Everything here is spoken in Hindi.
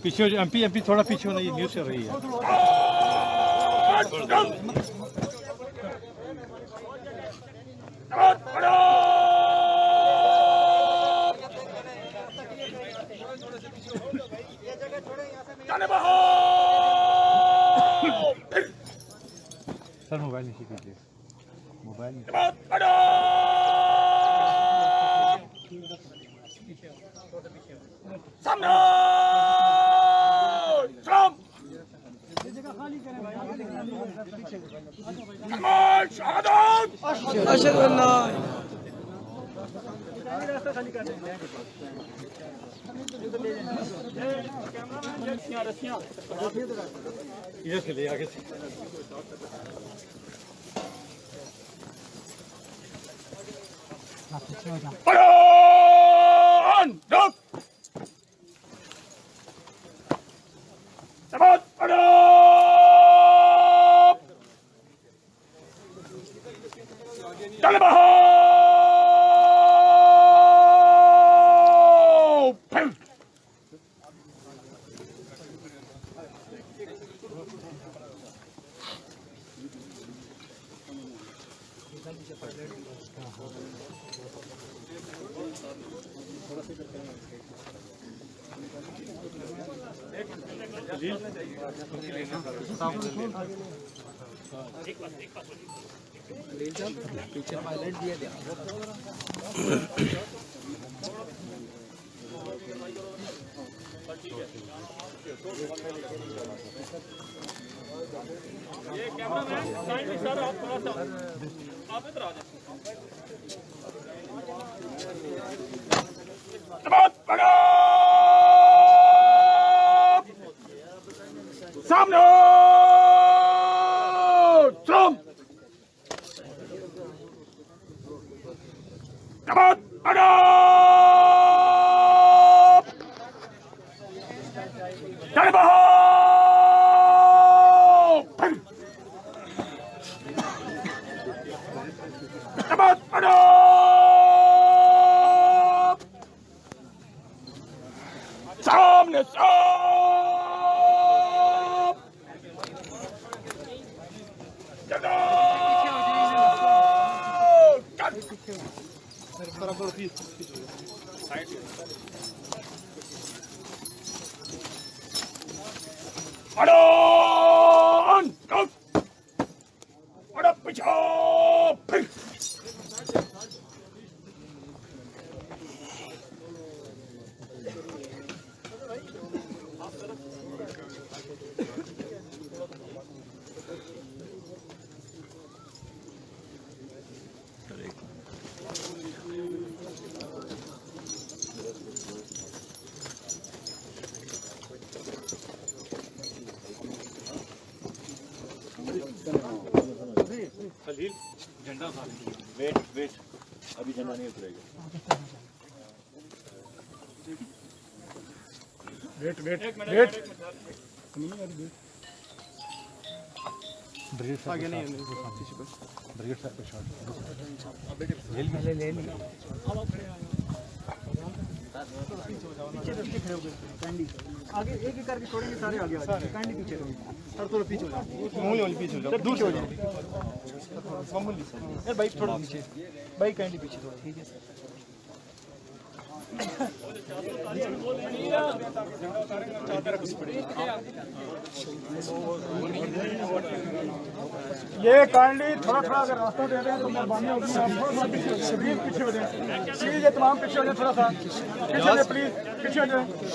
पीछे एमपी थोड़ा पीछे होना, ये न्यूज़ चल रही है। सर मोबाइल नीचे कीजिए, मोबाइल इधर से ले आगे से। पीछे पायलट दिया दे। ये कैमरामैन काइंडली सर आप थोड़ा सा आप इधर आ जाए। सामने सामने खलील झंडा वेट अभी झंडा नहीं उतरेगा। वेट ब्रिगेड आगे नहीं ब्रिगेड साहब पे शॉट ले लिया। पीछे खड़े हो गए कैंडी आगे एक एक करके छोड़ेंगे सारे आगे कैंडी पीछे सर थोड़ा पीछे हो जाओ पीछे हो जाओ दूर हो जाओ यार बाइक थोड़ा पीछे बाइक कैंडी पीछे थोड़ा ठीक है सर। ये काइंडली थोड़ा अगर रास्ता दे रहे हैं तो मेहरबानी होगी आप थोड़ा पीछे हो जाए, तमाम पीछे हो जाए, थोड़ा सा पीछे प्लीज पीछे हो जाए।